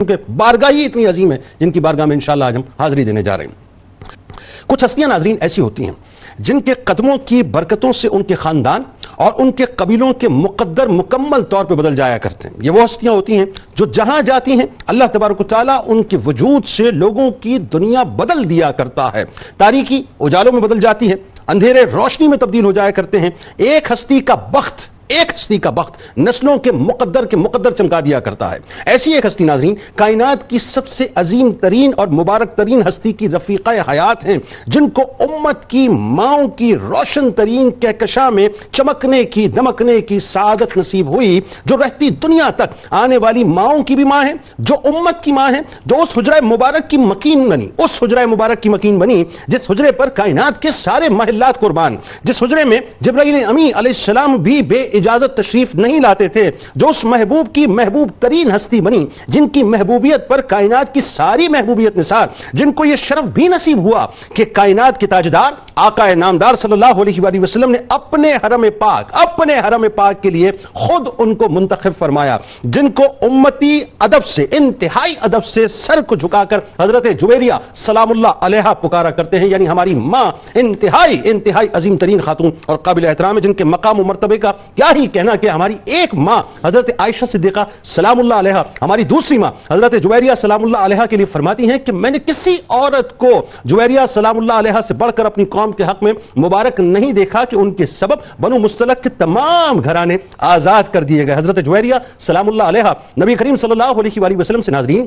کیونکہ بارگاہ ہی اتنی عظیم ہے جن کی بارگاہ میں انشاءاللہ آج ہم حاضری دینے جا رہے ہیں۔ کچھ ہستیاں ناظرین ایسی ہوتی ہیں جن کے قدموں کی برکتوں سے ان کے خاندان اور ان کے قبیلوں کے مقدر مکمل طور پہ بدل جایا کرتے ہیں۔ یہ وہ ہستیاں ہوتی ہیں جو جہاں جاتی ہیں اللہ تبارک و تعالیٰ ان کے وجود سے لوگوں کی دنیا بدل دیا کرتا ہے، تاریکی اجالوں میں بدل جاتی ہے، اندھیرے روشنی میں تبدیل ہو جایا کرتے ہیں۔ ایک ہستی کا بخت نسلوں کے مقدر چمکا دیا کرتا ہے۔ ایسی ایک ہستی ناظرین کائنات کی سب سے عظیم ترین اور مبارک ترین ہستی کی رفیقہ حیات ہیں، جن کو امت کی ماؤں کی روشن ترین کہکشاں میں چمکنے کی دمکنے کی سعادت نصیب ہوئی، جو رہتی دنیا تک آنے والی ماؤں کی بھی ماں ہے، جو امت کی ماں ہے، جو اس حجرہ مبارک کی مکین بنی جس حجرے پر کائنات کے سارے محلات قربان، جس حجرے میں جبرائیل امی علیہ السلام بھی بے اجازت تشریف نہیں لاتے تھے، جو اس محبوب کی محبوب ترین ہستی بنی، جن کی محبوبیت پر کائنات کی ساری محبوبیت نثار، جن کو یہ شرف بھی نصیب ہوا کہ کائنات کے تاجدار آقا نامدار صلی اللہ علیہ وآلہ وسلم نے اپنے حرم پاک کے لیے خود ان کو منتخب فرمایا، جن کو امتی انتہائی ادب سے سر کو جھکا کر حضرت جویریہ سلام اللہ علیہا پکارا کرتے ہیں، یعنی ہماری ماں انتہائی عظیم ترین خاتون اور قابل احترام ہے، جن کے مقام و مرتبے کا کیا ہی کہنا کہ ہماری ایک ماں حضرت عائشہ صدیقہ سلام اللہ علیہا ہماری دوسری ماں حضرت جویریہ سلام اللہ علیہا کے لیے فرماتی ہیں کہ میں نے کسی عورت کو جویریہ سلام اللہ علیہا سے بڑھ کر اپنی قوم کے حق میں مبارک نہیں دیکھا کہ ان کے سبب بنو مستلق کے تمام گھرانے آزاد کر دیے گئے۔ حضرت جویریہ سلام اللہ علیہا نبی کریم صلی اللہ علیہ وآلہ وسلم سے ناظرین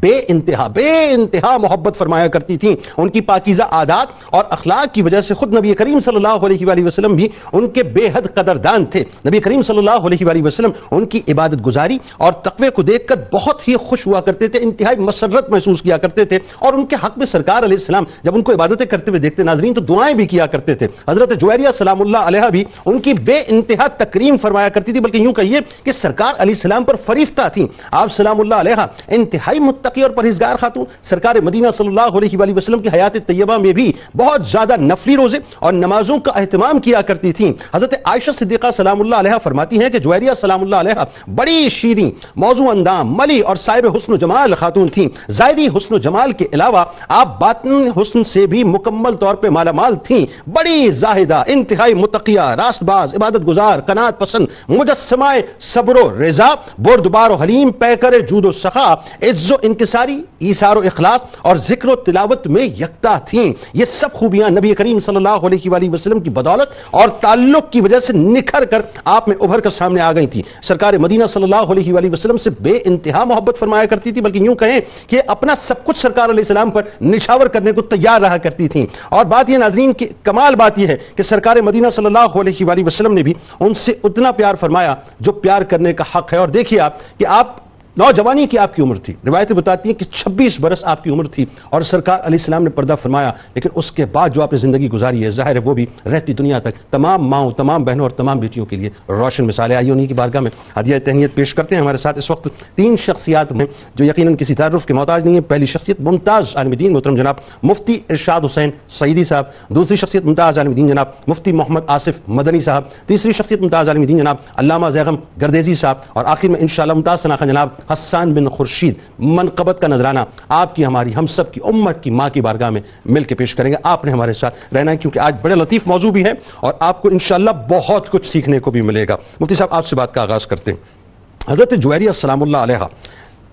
بے انتہا محبت فرمایا کرتی تھیں۔ ان کی پاکیزہ عادات اور اخلاق کی وجہ سے خود نبی کریم صلی اللہ علیہ وآلہ وسلم بھی ان کے بے حد قدردان تھے۔ نبی کریم صلی اللہ علیہ وآلہ وسلم ان کی عبادت گزاری اور تقوی کو دیکھ کر بہت ہی خوش ہوا کرتے تھے، انتہائی مسرت محسوس کیا کرتے تھے، اور ان کے حق میں سرکار علیہ السلام جب ان کو عبادتیں کرتے ہوئے دیکھتے ناظرین تو دعائیں بھی کیا کرتے تھے۔ حضرت جویریہ سلام اللہ علیہا بھی ان کی بے انتہا تکریم فرمایا کرتی تھی، بلکہ یوں کہیے کہ سرکار علیہ السلام پر فریفتہ تھیں۔ آپ سلام اللہ علیہا انتہائی متقی اور پرہیزگار خاتون، سرکار مدینہ صلی اللہ علیہ وآلہ وسلم کی حیات طیبہ میں بھی بہت زیادہ نفلی روزے اور نمازوں کا اہتمام کیا کرتی تھیں۔ حضرت عائشہ صدیقہ سلام اللہ علیہا فرماتی ہیں کہ جویریہ سلام اللہ علیہا بڑی شیریں، موزوں اندام، ملی اور صاحب حسن و جمال خاتون تھیں۔ ظاہری حسن و جمال کے علاوہ آپ باطن حسن سے بھی مکمل طور پہ مالا مال تھیں۔ بڑی زاہدہ، انتہائی متقیہ، راست باز، عبادت گزار، قناعت پسند، مجسمہ صبر و رضا، بردبار و حلیم، پیکر جود و سخا، عز و انکساری، ایثار و اخلاص اور ذکر و تلاوت میں یکتا تھیں۔ یہ سب خوبیاں نبی کریم صلی اللہ علیہ وآلہ وسلم کی بدولت اور تعلق کی وجہ سے نکھر کر آپ میں ابھر کر سامنے آ گئی تھی۔ سرکار مدینہ صلی اللہ علیہ وآلہ وسلم سے بے انتہا محبت فرمایا کرتی تھی، بلکہ یوں کہیں کہ اپنا سب کچھ سرکار علیہ السلام پر نچھاور کرنے کو تیار رہا کرتی تھیں۔ اور بات یہ ناظرین کی کمال بات یہ ہے کہ سرکار مدینہ صلی اللہ علیہ وآلہ وسلم نے بھی ان سے اتنا پیار فرمایا جو پیار کرنے کا حق ہے۔ اور دیکھیے آپ کہ آپ نوجوانی کی آپ کی عمر تھی، روایتیں بتاتی ہیں کہ 26 برس آپ کی عمر تھی، اور سرکار علیہ السلام نے پردہ فرمایا، لیکن اس کے بعد جو آپ نے زندگی گزاری ہے ظاہر ہے وہ بھی رہتی دنیا تک تمام ماؤں، تمام بہنوں اور تمام بیٹیوں کے لیے روشن مثالیں۔ آئیے انہی کی بارگاہ میں ہدیہ تہنیت پیش کرتے ہیں۔ ہمارے ساتھ اس وقت 3 شخصیات ہیں جو یقیناً کسی تعارف کے محتاج نہیں ہیں۔ پہلی شخصیت ممتاز عالم دین محترم جناب مفتی ارشاد حسین سعیدی صاحب، دوسری شخصیت ممتاز عالم دین جناب مفتی محمد آصف مدنی صاحب، تیسری شخصیت ممتاز عالم دین جناب علامہ زیغم گردیزی صاحب، اور آخر میں انشاءاللہ ممتاز ثناء جناب حسان بن خورشید۔ منقبت کا نذرانہ آپ کی، ہماری، ہم سب کی امت کی ماں کی بارگاہ میں مل کے پیش کریں گے۔ آپ نے ہمارے ساتھ رہنا ہے کیونکہ آج بڑے لطیف موضوع بھی ہے اور آپ کو انشاءاللہ بہت کچھ سیکھنے کو بھی ملے گا۔ مفتی صاحب آپ سے بات کا آغاز کرتے ہیں۔ حضرت جویریہ سلام اللہ علیہا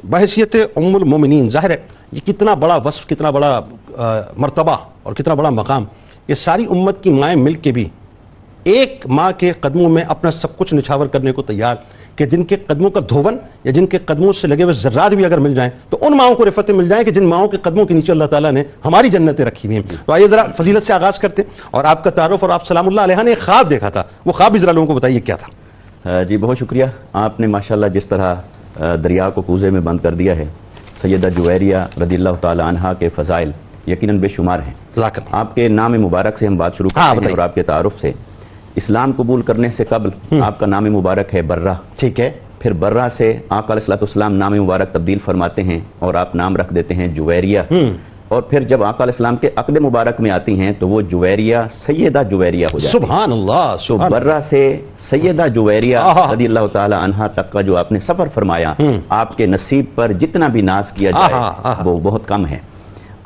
بحیثیت ام المومنین، ظاہر ہے یہ کتنا بڑا وصف، کتنا بڑا مرتبہ اور کتنا بڑا مقام، یہ ساری امت کی مائیں مل کے بھی ایک ماں کے قدموں میں اپنا سب کچھ نچھاور کرنے کو تیار، کہ جن کے قدموں کا دھون یا جن کے قدموں سے لگے ہوئے ذرات بھی اگر مل جائیں تو ان ماؤں کو رفتیں مل جائیں کہ جن ماؤں کے قدموں کے نیچے اللہ تعالیٰ نے ہماری جنتیں رکھی ہوئی ہیں۔ تو آئیے ذرا فضیلت سے آغاز کرتے ہیں اور آپ کا تعارف، اور آپ سلام اللہ علیہ نے ایک خواب دیکھا تھا، وہ خواب بھی ذرا لوگوں کو بتائیے کیا تھا۔ جی بہت شکریہ، آپ نے ماشاءاللہ جس طرح دریا کو کوزے میں بند کر دیا ہے، سیدہ جویریہ رضی اللہ تعالی عنہا کے فضائل یقیناً بے شمار ہیں۔ آپ کے نام مبارک سے ہم بات شروع کرتے ہیں اور آپ کے تعارف سے۔ اسلام قبول کرنے سے قبل آپ کا نام مبارک ہے برہ، ٹھیک ہے، پھر برہ سے آقا علیہ الصلوۃ والسلام نام مبارک تبدیل فرماتے ہیں اور آپ نام رکھ دیتے ہیں جویریہ۔ اور پھر جب آقا علیہ السلام کے عقد مبارک میں آتی ہیں تو وہ جویریہ سیدہ جویریہ ہو جاتی ہے. سبحان اللہ. تو برہ سے سیدہ جویریہ رضی اللہ تعالی عنہا تک کا جو آپ نے سفر فرمایا، آپ کے نصیب پر جتنا بھی ناز کیا جائے وہ بہت کم ہے.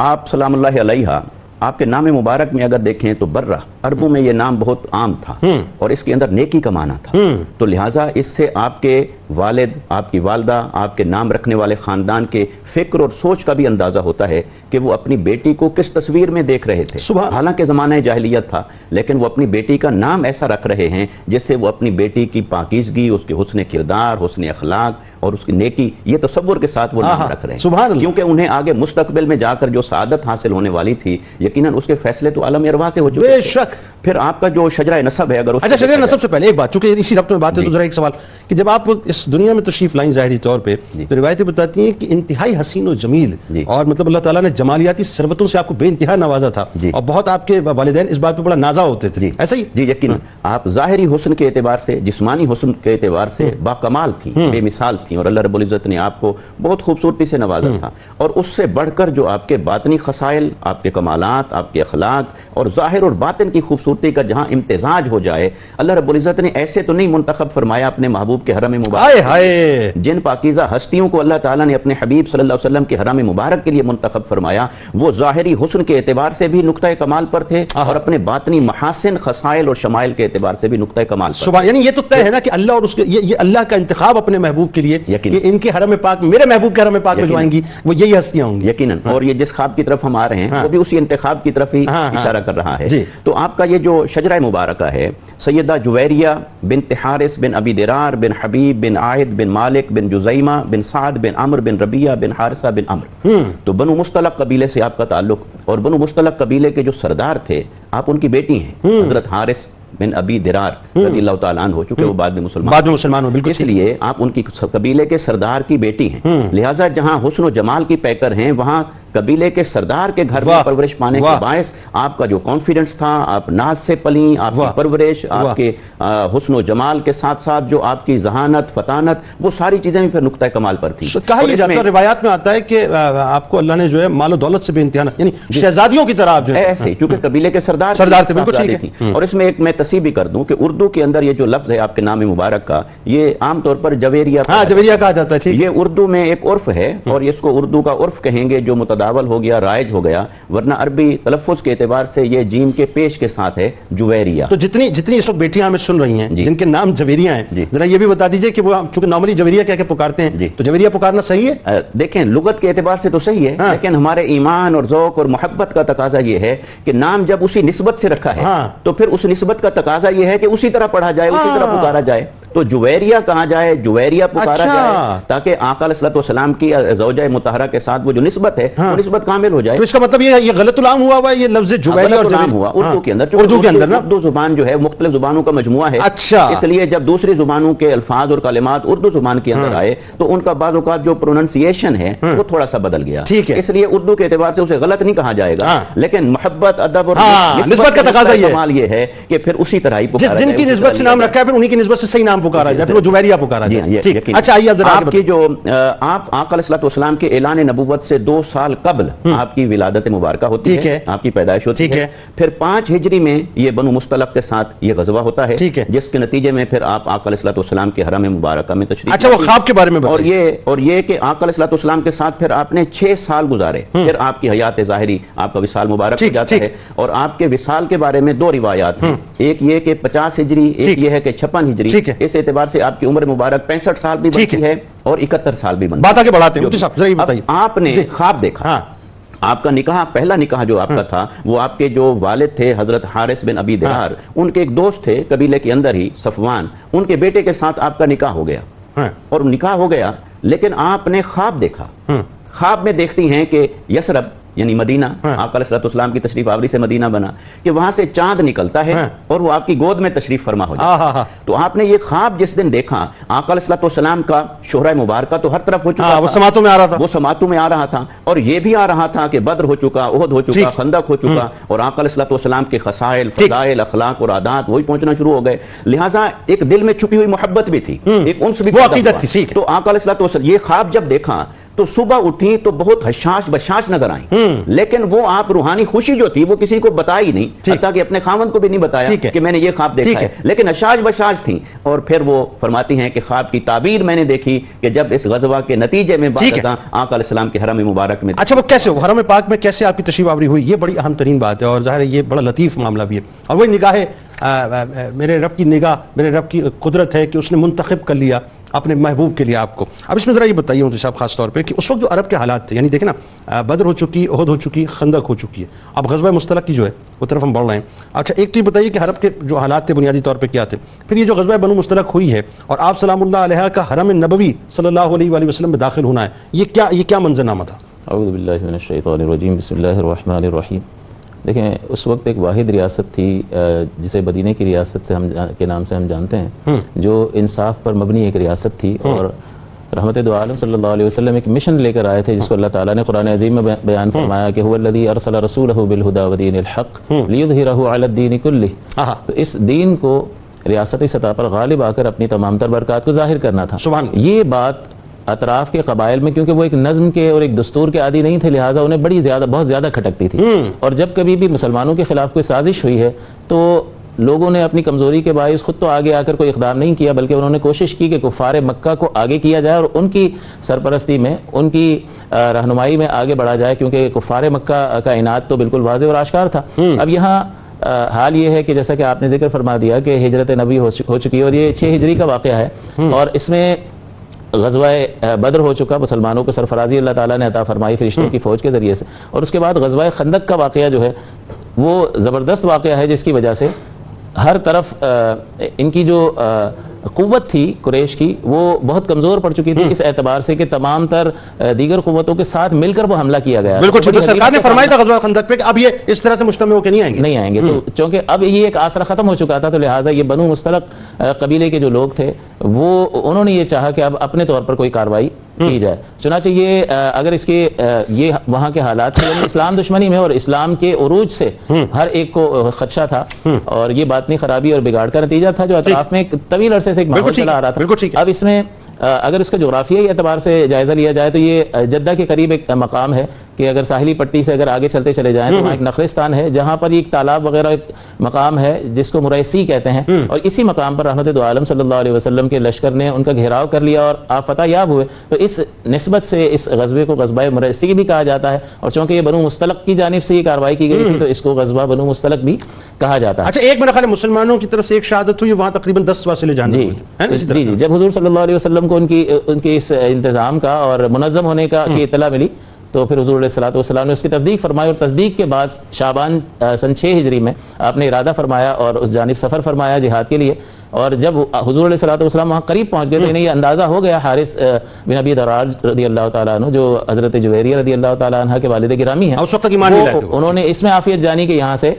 آپ سلام اللہ علیہ آپ کے نام مبارک میں اگر دیکھیں تو برہ عربوں میں یہ نام بہت عام تھا اور اس کے اندر نیکی کا معنی تھا. تو لہٰذا اس سے آپ کے والد، آپ کی والدہ، آپ کے نام رکھنے والے خاندان کے فکر اور سوچ کا بھی اندازہ ہوتا ہے کہ وہ اپنی بیٹی کو کس تصویر میں دیکھ رہے تھے. حالانکہ زمانہ جاہلیت تھا لیکن وہ اپنی بیٹی کا نام ایسا رکھ رہے ہیں جس سے وہ اپنی بیٹی کی پاکیزگی، اس کے حسن کردار، حسن اخلاق اور اس کی نیکی، یہ تصور کے ساتھ وہ نام رکھ رہے ہیں. کیونکہ انہیں آگے مستقبل میں جا کر جو سعادت حاصل ہونے والی تھی یقیناً اس کے فیصلے تو عالم ارواح سے ہو چکے بے شک. پھر آپ کا جو شجرہ نسب ہے، اگر اچھا شجرہ نسب سے پہلے ایک بات، چونکہ اسی ربط میں بات ہے تو ذرا ایک سوال کہ جب آپ اس دنیا میں تشریف لائیں ظاہری طور پہ تو روایتیں بتاتی ہیں کہ انتہائی حسین و جمیل اور مطلب اللہ تعالیٰ نے جمالیاتی ثروتوں سے آپ کو بے انتہا نوازا تھا اور بہت آپ کے والدین اس بات پہ بڑا نازا ہوتے تھے. ایسا ہی؟ جی یقیناً. آپ ظاہری حسن کے اعتبار سے، جسمانی حسن کے اعتبار سے با کمال تھیں، بے مثال تھیں اور اللہ رب العزت نے آپ کو بہت خوبصورتی سے نوازا تھا. اور اس سے بڑھ کر جو آپ کے باطنی خصائل، آپ کے کمالات، آپ کے اخلاق اور ظاہر اور باطن کی خوبصورتی کا جہاں امتزاج ہو جائے، اللہ رب العزت نے ایسے تو نہیں منتخب فرمایا اپنے محبوب کے حرم مبارک. جن پاکیزہ ہستیوں کو اللہ تعالیٰ نے اپنے حبیب صلی اللہ علیہ وسلم کے حرم مبارک کے لیے منتخب فرمایا، وہ ظاہری حسن کے اعتبار سے بھی نقطہ کمال پر تھے اور اپنے باطنی محاسن، خصائل اور شمائل کے اعتبار سے بھی نقطہ کمال پر تھے. یعنی یہ تو طے ہے نا کہ اللہ اور اس کے یہ اللہ کا انتخاب اپنے محبوب کے لیے کہ ان کے حرم پاک، میرے محبوب کے حرم پاک میں جو آئیں گی وہ یہی ہستیاں ہوں گی. یقیناً. اور یہ جس خواب کی طرف ہم آ رہے ہیں وہ بھی اسی انتخاب کی طرف ہی اشارہ کر رہا ہے. تو آپ کا یہ جو شجرہ مبارکہ ہے، سیدہ جویریہ بنت حارث بن ابی درار بن حبیب بن عائد بن مالک بن جزیمہ بن سعد بن عمر بن ربیہ بن حارثہ بن عمر. تو بنو مصطلق قبیلے سے آپ کا تعلق، اور بنو مصطلق قبیلے کے جو سردار تھے آپ ان کی بیٹی ہیں حضرت حارث بن ابی درار رضی اللہ تعالیٰ عنہ، ہو چکے وہ بعد میں مسلمان بالکل. اس لیے آپ ان کی قبیلے کے سردار کی بیٹی ہیں. لہٰذا جہاں حسن و جمال کی پیکر ہیں وہاں قبیلے کے سردار کے گھر میں پرورش پانے کے باعث آپ کا جو کانفیڈنس تھا، آپ ناز سے پلیں، آپ کی پرورش، آپ کے حسن و جمال کے ساتھ ساتھ جو آپ کی ذہانت، فطانت، وہ ساری چیزیں بھی پھر نقطہ کمال پر تھی. کہا یہ جاتا ہے، روایات میں آتا ہے کہ آپ کو اللہ نے جو ہے مال و دولت سے بے انتہا، یعنی شہزادیوں کی طرح جو ہے ایسے، چونکہ قبیلے کے سردار تھے. بالکل ٹھیک ہے. اور اس میں ایک میں تصحیح بھی کر دوں کہ اردو کے اندر یہ جو لفظ ہے آپ کے نام مبارک کا، یہ عام طور پر جویریہ کہا جاتا ہے. یہ اردو میں ایک عرف ہے اور اس کو اردو کا عرف کہیں گے جو متداول ہو گیا، رائج ہو گیا، ورنہ عربی تلفظ کے اعتبار سے یہ جیم کے پیش کے ساتھ ہے جویریہ. تو جتنی اس وقت بیٹیاں ہمیں سن رہی ہیں جن کے نام جویریہ ہیں، ذرا یہ بھی بتا دیجئے کہ وہ چونکہ نارملی جویریہ کہہ کے پکارتے ہیں، تو جویریہ پکارنا صحیح ہے؟ دیکھیں لغت کے اعتبار سے تو صحیح ہے، لیکن ہمارے ایمان اور ذوق اور محبت کا تقاضا یہ ہے کہ نام جب اسی نسبت سے رکھا ہے تو پھر اس نسبت کا تقاضا یہ ہے کہ اسی طرح پڑھا جائے، اسی طرح پکارا جائے. تو جویریہ کہا جائے، جویریہ پکارا جائے تاکہ آقا علیہ السلام کی زوجہ مطہرہ کے ساتھ وہ جو نسبت ہے وہ نسبت کامل ہو جائے. تو اس کا مطلب یہ غلط العام ہوا ہے، یہ لفظ جویریہ اور جویریہ ہوا اردو کے اندر. اردو زبان جو ہے مختلف زبانوں کا مجموعہ ہے، اس لیے جب دوسری زبانوں کے الفاظ اور کلمات اردو زبان کے اندر آئے تو ان کا بعض اوقات جو پروننسیشن ہے وہ تھوڑا سا بدل گیا. اس لیے اردو کے اعتبار سے اسے غلط نہیں کہا جائے گا، لیکن محبت، ادب اور نسبت کا تقاضا یہ ہے کہ پھر اسی طرح ہی پکارا جائے. جن کی نسبت سے نام رکھا ہے پھر انہی کی نسبت سے صحیح نام پکارا جائے، پھر وہ جویریہ پکارا جائے. اچھا آئیے آپ کی جو آپ آقا علیہ السلام کے اعلان نبوت سے 2 سال قبل آپ کی ولادت مبارکہ ہوتی ہے، آپ کی پیدائش ہوتی ہے. پھر 5 ہجری میں یہ بنو مصطلق کے ساتھ یہ غزوہ ہوتا ہے جس کے نتیجے میں پھر آپ آقا علیہ السلام کے حرم مبارکہ میں تشریف. اچھا وہ خواب کے بارے میں اور یہ کہ آقا علیہ السلام کے ساتھ پھر آپ نے 6 سال گزارے، پھر آپ کی حیات ظاہری، آپ کا وصال مبارک ہو جاتا ہے. اور آپ کے وصال کے بارے میں 2 روایات ہیں، ایک یہ کہ 50 ہجری، ایک یہ ہے کہ 56 ہجری. اس اعتبار سے آپ کی عمر مبارک 65 سال بھی بنتی ہے اور 71 سال بھی بنتی ہے. بات آگے بڑھاتے ہیں. آپ نے خواب دیکھا، آپ کا نکاح، پہلا نکاح جو آپ کا تھا وہ آپ کے جو والد تھے حضرت حارث بن ابی درار، ان کے ایک دوست تھے قبیلے کے اندر ہی صفوان، ان کے بیٹے کے ساتھ آپ کا نکاح ہو گیا. اور نکاح ہو گیا لیکن آپ نے خواب دیکھا. خواب میں دیکھتی ہیں کہ یثرب یعنی مدینہ، آقا علیہ السلام کی تشریف آوری سے مدینہ بنا، کہ وہاں سے چاند نکلتا ہے اور وہ آپ کی گود میں تشریف فرما ہو جاتا ہے. تو آپ نے یہ خواب جس دن دیکھا، آقا علیہ السلام کا شہرہ مبارکہ تو ہر طرف ہو چکا تھا، وہ سماعتوں میں آ رہا تھا، وہ سماعتوں میں آ رہا تھا، اور یہ بھی آ رہا تھا کہ بدر ہو چکا، احد ہو چکا، خندق ہو چکا، اور آقا علیہ السلام کے خصائل، فضائل، اخلاق اور عادات وہی پہنچنا شروع ہو گئے. لہٰذا ایک دل میں چھپی ہوئی محبت بھی تھی، ایک انس بھی پیدا ہوا. تو آقا علیہ السلام یہ خواب جب دیکھا تو صبح اٹھی تو بہت حشاش بشاش نظر آئیں، لیکن وہ آپ روحانی خوشی جو تھی وہ کسی کو بتائی نہیں، حتیٰ کہ اپنے خاوند کو بھی نہیں بتایا کہ میں نے یہ خواب دیکھا ہے، لیکن حشاش بشاش تھیں. اور پھر وہ فرماتی ہیں کہ خواب کی تعبیر میں نے دیکھی کہ جب اس غزوہ کے نتیجے میں بعد ازاں آقا علیہ السلام کے حرم مبارک میں. اچھا وہ کیسے ہو حرم پاک میں کیسے آپ کی تشریف آوری ہوئی؟ یہ بڑی اہم ترین بات ہے اور ظاہر ہے یہ بڑا لطیف معاملہ بھی ہے. اور وہی نگاہ میرے رب کی نگاہ، میرے رب کی قدرت ہے کہ اس نے منتخب کر لیا اپنے محبوب کے لیے آپ کو. اب اس میں ذرا یہ بتائیے مفتی صاحب خاص طور پہ کہ اس وقت جو عرب کے حالات تھے، یعنی دیکھیں نا بدر ہو چکی، احد ہو چکی، خندق ہو چکی ہے، اب غزوہ مستلق کی جو ہے وہ طرف ہم بڑھ رہے ہیں. اچھا ایک تو یہ بتائیے کہ عرب کے جو حالات تھے بنیادی طور پہ کیا تھے، پھر یہ جو غزوہ بنو مستلق ہوئی ہے اور آپ سلام اللہ علیہ کا حرم نبوی صلی اللہ علیہ وآلہ وسلم میں داخل ہونا ہے، یہ کیا منظرنامہ تھا؟ اعوذ باللہ من الشیطان الرجیم، بسم اللہ الرحمن الرحیم. دیکھیں اس وقت ایک واحد ریاست تھی جسے مدینہ کی ریاست کے نام سے ہم جانتے ہیں، جو انصاف پر مبنی ایک ریاست تھی، اور رحمت دو عالم صلی اللہ علیہ وسلم ایک مشن لے کر آئے تھے جس کو اللہ تعالیٰ نے قرآن عظیم میں بیان فرمایا کہ هو الذی ارسل رسولہ بالہدی ودین الحق لیظہرہ علی الدین کلہ. تو اس دین کو ریاستی سطح پر غالب آ کر اپنی تمام تر برکات کو ظاہر کرنا تھا. یہ بات اطراف کے قبائل میں، کیونکہ وہ ایک نظم کے اور ایک دستور کے عادی نہیں تھے، لہٰذا انہیں بہت زیادہ کھٹکتی تھی. اور جب کبھی بھی مسلمانوں کے خلاف کوئی سازش ہوئی ہے تو لوگوں نے اپنی کمزوری کے باعث خود تو آگے آ کر کوئی اقدام نہیں کیا، بلکہ انہوں نے کوشش کی کہ کفار مکہ کو آگے کیا جائے اور ان کی سرپرستی میں، ان کی رہنمائی میں آگے بڑھا جائے، کیونکہ کفار مکہ کا عناد تو بالکل واضح اور آشکار تھا. اب یہاں حال یہ ہے کہ جیسا کہ آپ نے ذکر فرما دیا کہ ہجرت نبی ہو چکی ہے اور یہ 6 ہجری کا واقعہ ہے، اور اس میں غزوہ بدر ہو چکا، مسلمانوں کو سرفرازی اللہ تعالیٰ نے عطا فرمائی فرشتوں کی فوج کے ذریعے سے. اور اس کے بعد غزوہ خندق کا واقعہ جو ہے وہ زبردست واقعہ ہے، جس کی وجہ سے ہر طرف ان کی جو قوت تھی قریش کی وہ بہت کمزور پڑ چکی تھی، اس اعتبار سے کہ تمام تر دیگر قوتوں کے ساتھ مل کر وہ حملہ کیا گیا. بالکل سرکار نے فرمایا تھا غزوہ خندق پہ کہ اب یہ اس طرح سے مجتمع ہو کے نہیں آئیں گے. تو چونکہ اب یہ ایک آسرا ختم ہو چکا تھا، تو لہٰذا یہ بنو مستلق قبیلے کے جو لوگ تھے انہوں نے یہ چاہا کہ اب اپنے طور پر کوئی کارروائی کی جائے. چنانچہ یہ اگر اس کے یہ وہاں کے حالات سے اسلام دشمنی میں اور اسلام کے عروج سے ہر ایک کو خدشہ تھا، اور یہ باطنی خرابی اور بگاڑ کا نتیجہ تھا جو اطراف میں ایک طویل عرصے سے ایک ماحول چلا آ رہا تھا. اب اس میں اگر اس کا جغرافیائی اعتبار سے جائزہ لیا جائے تو یہ جدہ کے قریب ایک مقام ہے کہ اگر ساحلی پٹی سے اگر آگے چلتے چلے جائیں تو وہاں ایک نخلستان ہے جہاں پر ایک تالاب وغیرہ ایک مقام ہے جس کو مریسی کہتے ہیں، اور اسی مقام پر رحمت دو عالم صلی اللہ علیہ وسلم کے لشکر نے ان کا گھیراؤ کر لیا اور آپ فتح یاب ہوئے. تو اس نسبت سے اس غزوے کو غزوہ مریسی بھی کہا جاتا ہے، اور چونکہ یہ بنو مستلق کی جانب سے یہ کارروائی کی گئی تھی تو اس کو غزوہ بنو مستلق بھی کہا جاتا ہے. اچھا ایک میرا خیال ہے مسلمانوں کی طرف سے ایک شہادت ہوئی، وہاں تقریباً 10 فاصلے جانے ہوئے تھے. جی جب حضور صلی اللہ علیہ وسلم کو ان کی اس انتظام کا اور منظم ہونے کا کی اطلاع ملی تو پھر حضور علیہ الصلوۃ والسلام نے اس کی تصدیق فرمائی، اور تصدیق کے بعد شعبان سن 6 ہجری میں آپ نے ارادہ فرمایا اور اس جانب سفر فرمایا جہاد کے لیے. اور جب حضور علیہ الصلوۃ والسلام وہاں قریب پہنچ گئے تو انہیں یہ اندازہ ہو گیا، حارث بن ابی دراج رضی اللہ تعالیٰ عنہ جو حضرت جویریہ رضی اللہ تعالیٰ عنہ کے والد گرامی ہیں، انہوں نے اس میں عافیت جانی کہ یہاں سے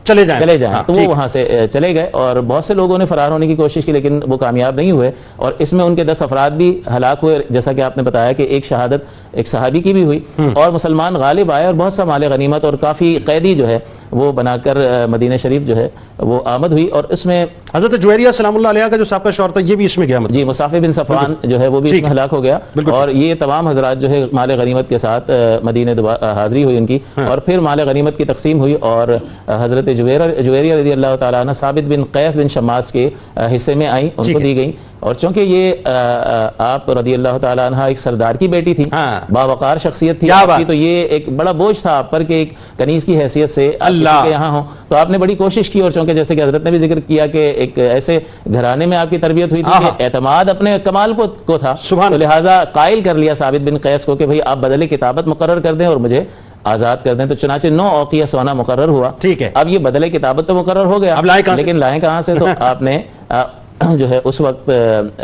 چلے جائیں تو وہ وہاں سے چلے گئے، اور بہت سے لوگوں نے فرار ہونے کی کوشش کی لیکن وہ کامیاب نہیں ہوئے، اور اس میں ان کے 10 افراد بھی ہلاک ہوئے، جیسا کہ آپ نے بتایا کہ ایک شہادت ایک صحابی کی بھی ہوئی، اور مسلمان غالب آئے اور بہت سا مال غنیمت اور کافی قیدی جو ہے وہ بنا کر مدینہ شریف جو ہے وہ آمد ہوئی. اور اس میں حضرت جویریہ سلام اللہ علیہ کا جو سابقہ شوہر تھا یہ بھی اس میں گیا، جی مصعب بن صفوان جو ہے وہ بھی اس میں ہلاک ہو گیا، اور یہ تمام حضرات جو ہے مال غنیمت کے ساتھ مدینہ حاضری ہوئی ان کی، اور پھر مال غنیمت کی تقسیم ہوئی، اور حضرت جویریہ رضی اللہ تعالیٰ عنہ ثابت بن قیس بن شماس کے حصے میں آئیں، ان کو دی گئیں. اور چونکہ یہ آپ رضی اللہ تعالیٰ عنہ ایک سردار کی بیٹی تھی، باوقار شخصیت تھی آپ کی، تو یہ ایک بڑا بوجھ تھا آپ پر کہ ایک کنیز کی حیثیت سے اللہ کے یہاں ہوں. تو آپ نے بڑی کوشش کی، اور چونکہ جیسے کہ حضرت نے بھی ذکر کیا کہ ایک ایسے گھرانے میں آپ کی تربیت ہوئی تھی کہ اعتماد اپنے کمال کو تھا، تو لہٰذا قائل کر لیا ثابت بن قیس کو کہ بھئی آپ بدل کتابت مقرر کر دیں اور مجھے آزاد کر دیں. تو چنانچہ 9 اوقیہ سونا مقرر ہوا. اب یہ بدلے کتابت تو مقرر ہو گیا، لیکن لائیں کہاں سے؟ تو آپ نے جو ہے اس وقت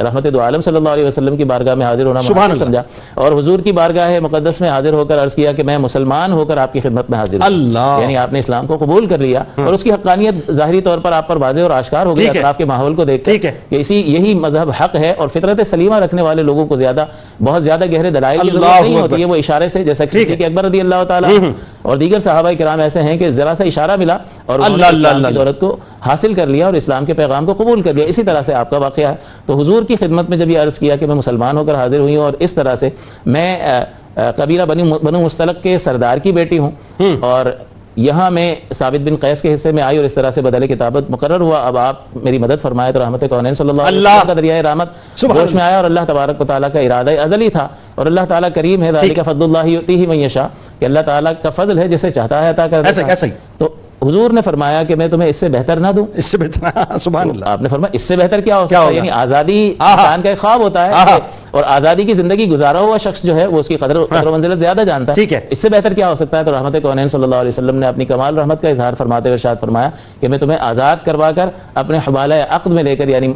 رحمت دو عالم صلی اللہ علیہ وسلم کی بارگاہ میں حاضر ہونا مناسب سمجھا، اور حضور کی بارگاہ مقدس میں حاضر ہو کر عرض کیا کہ میں مسلمان ہو کر آپ کی خدمت میں حاضر ہوں. یعنی آپ نے اسلام کو قبول کر لیا، اور اس کی حقانیت ظاہری طور پر آپ پر واضح اور آشکار ہو گئی اطراف کے ماحول کو دیکھ کر کہ یہی مذہب حق ہے، اور فطرت سلیمہ رکھنے والے لوگوں کو بہت زیادہ گہرے دلائل کی ضرورت نہیں ہوتی ہے، وہ اشارے سے جیسا کہ صدیق اکبر رضی اللہ تعالیٰ اور دیگر صحابہ کرام ایسے ہیں کہ ذرا سا اشارہ ملا اور انہوں نے اسلام کی دولت کو حاصل کر لیا اور اسلام کے پیغام کو قبول کر لیا. اسی طرح سے آپ کا واقعہ ہے. تو حضور کی خدمت میں جب یہ عرض کیا کہ میں مسلمان ہو کر حاضر ہوئی ہوں اور اس طرح سے میں قبیلہ بنو مستلق کے سردار کی بیٹی ہوں اور یہاں میں ثابت بن قیس کے حصے میں آئی اور اس طرح سے بدل کتابت مقرر ہوا. اب آپ میری مدد فرمائے تو رحمت کونین صلی اللہ علیہ وسلم کا دریائے رحمت جوش میں آیا اور اللہ تبارک و تعالیٰ کا ارادہ ازلی تھا اور اللہ تعالیٰ کریم ہے. ذالک فضل اللہ یؤتیہ من یشاء کہ اللہ تعالیٰ کا فضل ہے جسے چاہتا ہے عطا کر دیتا ہے. تو حضور نے فرمایا کہ میں تمہیں اس سے بہتر نہ دوں. اس سے بہتر سبحان اللہ. آپ نے فرمایا اس سے بہتر کیا ہو سکتا ہے؟ یعنی آزادی انسان کا ایک خواب ہوتا ہے اور آزادی کی زندگی گزارا ہوا شخص جو ہے وہ اس کی قدر و منزلت زیادہ جانتا ہے. اس سے بہتر کیا ہو سکتا ہے؟ تو رحمت کونین صلی اللہ علیہ وسلم نے اپنی کمال رحمت کا اظہار فرماتے ہوئے ارشاد فرمایا کہ میں تمہیں آزاد کروا کر اپنے حبالہ عقد میں لے کر یعنی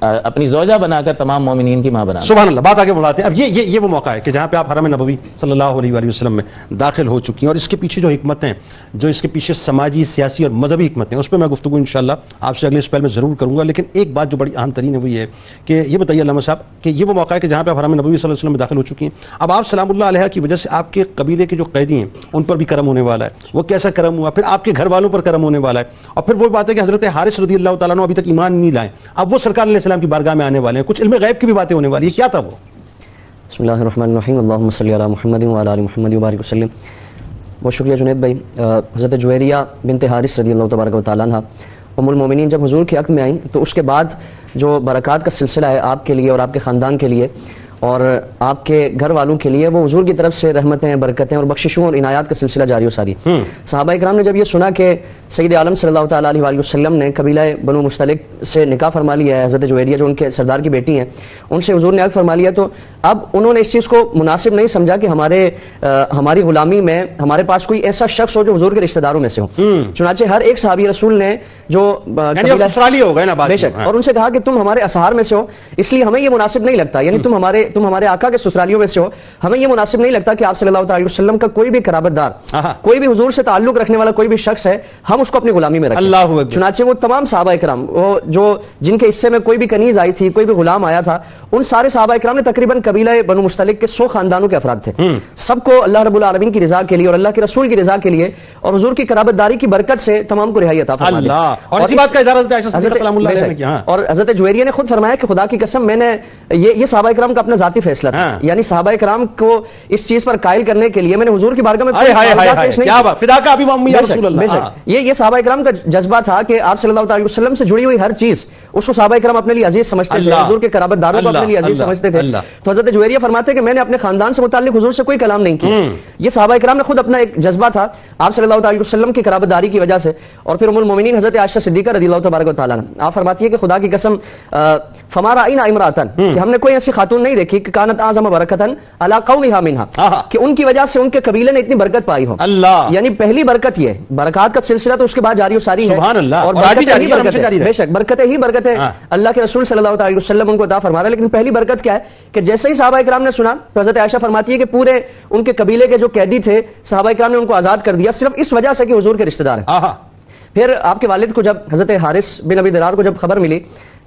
اپنی زوجہ بنا کر تمام مومنین کی ماں بنا. سبحان اللہ. بات آگے بڑھاتے ہیں. اب یہ وہ موقع ہے کہ جہاں پہ آپ حرم نبوی صلی اللہ علیہ وآلہ وسلم میں داخل ہو چکی ہیں اور اس کے پیچھے جو حکمتیں جو اس کے پیچھے سماجی سیاسی اور مذہبی حکمتیں اس پہ میں گفتگو انشاءاللہ آپ سے اگلے اسپیل میں ضرور کروں گا. لیکن ایک بات جو بڑی اہم ترین ہے وہ یہ ہے کہ یہ بتائیے علامہ صاحب کہ یہ وہ موقع ہے کہ جہاں پہ آپ حرم نبوی صلی اللہ علیہ وسلم میں داخل ہو چکی ہیں. اب آپ سلام اللہ علیہ کی وجہ سے آپ کے قبیلے کے جو قیدی ہیں ان پر بھی کرم ہونے والا ہے. وہ کیسا کرم ہوا؟ پھر آپ کے گھر والوں پر کرم ہونے والا ہے. اور پھر وہ بات ہے کہ حضرت حارث رضی اللہ تعالیٰ عنہ ابھی تک ایمان نہیں لائے, اب وہ سرکار علیہ السلام کی بارگاہ میں آنے والے ہیں. کچھ علم غیب کی بھی باتیں ہونے والی ہیں. کیا تھا وہ؟ بسم اللہ الرحمن الرحیم. اللہم صلی علی محمد وعلی آل محمد وبارک وسلم. بہت شکریہ جنید بھائی. حضرت جویریہ بنت حارث رضی اللہ تبارک و تعالیٰ عنہ ام المومنین جب حضور کے عقد میں آئیں تو اس کے بعد جو برکات کا سلسلہ ہے آپ کے لیے اور آپ کے خاندان کے لیے اور آپ کے گھر والوں کے لیے وہ حضور کی طرف سے رحمتیں, برکتیں اور بخششوں اور عنایات کا سلسلہ جاری و ساری. صحابہ اکرام نے جب یہ سنا کہ سید عالم صلی اللہ تعالیٰ علیہ وآلہ وسلم نے قبیلہ بنو مستلق سے نکاح فرما لیا ہے, حضرت جویریہ جو ان کے سردار کی بیٹی ہیں ان سے حضور نے عقد فرما لیا, تو اب انہوں نے اس چیز کو مناسب نہیں سمجھا کہ ہماری غلامی میں ہمارے پاس کوئی ایسا شخص ہو جو حضور کے رشتہ داروں میں سے ہو. چنانچہ ہر ایک صحابی رسول نے جو بے شک اور ان سے کہا کہ تم ہمارے اصحار میں سے ہو, اس لیے ہمیں یہ مناسب نہیں لگتا, یعنی تم ہمارے آقا کے سسرالیوں میں سے ہو, ہمیں یہ مناسب نہیں لگتا کہ آپ صلی اللہ علیہ وسلم کا کوئی بھی قرابت دار, کوئی بھی حضور سے تعلق رکھنے والا کوئی بھی شخص ہے, ہم اس کو اپنی غلامی میں رکھیں. چنانچہ وہ تمام صحابہ اکرام جو جن کے حصے میں کوئی بھی کنیز آئی تھی, کوئی بھی غلام آیا تھا, ان سارے صحابہ اکرام نے تقریباً قبیلہ بنو مستلق کے 100 خاندانوں کے افراد تھے, سب کو اللہ رب العالمین کی رضا کے لیے اور اللہ کے رسول کی رضا کے لیے اور حضور کی قرابت داری کی برکت سے تمام کو رہائی عطا فرما دی. اور اسی بات کا اظہار حضرت عائشہ صدیقہ سلام اللہ علیہا نے کیا. اور حضرت جویریہ نے خود فرمایا کہ خدا کی قسم میں نے یہ صحابہ اکرام کا اپنا ذاتی فیصلہ تھا, یعنی صحابہ اکرام کو اس چیز پر قائل کرنے کے لیے میں نے حضور کی بارگاہ میں یہ صحابہ اکرام کا جذبہ تھا کہ آپ صلی اللہ علیہ وسلم سے جڑی ہوئی ہر چیز اس کو صحابہ اکرام اپنے لیے عزیز سمجھتے تھے, حضور کے قرابت داروں کو اپنے لیے عزیز سمجھتے تھے. تو حضرت جویریہ فرماتے ہیں کہ میں نے اپنے خاندان سے متعلق حضور سے کوئی کلام نہیں کیا, یہ صحابہ اکرام نے خود اپنا ایک جذبہ تھا آپ صلی اللہ علیہ وسلم کی قرابت داری کی وجہ سے. اور پھر ام المومنین حضرت عائشہ صدیقہ رضی اللہ تبارک و تعالیٰ عنہا آپ فرماتی ہے کہ خدا کی قسم فما رأینا امرأۃ کہ ہم نے کوئی ایسی خاتون نہیں دیکھی کہ کانت اعظم برکتاً علی قومها منها کہ ان کی وجہ سے ان کے قبیلے نے اتنی برکت پائی ہو. یعنی پہلی برکت یہ برکات کا سلسلہ تو اس کے بعد جاری و ساری ہے, اور بے شک برکتیں ہی برکتیں اللہ کے رسول صلی اللہ علیہ وسلم ان کو عطا فرما رہا ہے. لیکن پہلی برکت کیا ہے کہ جیسے ہی صحابہ اکرام نے سنا تو حضرت عائشہ فرماتی ہے کہ پورے ان کے قبیلے کے جو قیدی تھے صحابہ اکرام نے ان کو آزاد کر دیا, صرف اس وجہ سے کہ حضور کے رشتہ دار ہیں. پھر آپ کے والد کو جب حضرت حارث بن ابی درار کو جب خبر ملی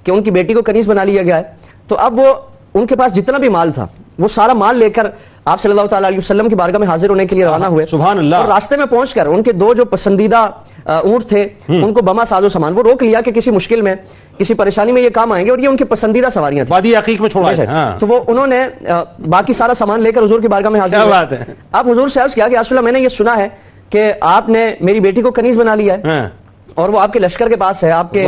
کہ ان کی بیٹی کو کنیز بنا لیا گیا ہے, تو اب وہ ان کے پاس جتنا بھی مال تھا وہ سارا مال لے کر آپ صلی اللہ تعالیٰ علیہ وسلم کی بارگاہ میں حاضر ہونے کے لیے روانہ ہوئے. سبحان اللہ. اور راستے میں پہنچ کر ان کے 2 جو پسندیدہ اونٹ تھے ان کو بما ساز و سامان وہ روک لیا کہ کسی مشکل میں کسی پریشانی میں یہ کام آئیں گے, اور یہ ان کی پسندیدہ سواریاں تھیں, وادی عقیق میں چھوڑا ہے. تو وہ انہوں نے باقی سارا سامان لے کر حضور کی بارگاہ میں حاضر ہوئے. اب حضور سے عرض کیا کہ رسول اللہ میں نے یہ سنا ہے کہ آپ نے میری بیٹی کو کنیز بنا لیا ہے اور وہ آپ کے لشکر کے پاس ہے, آپ کے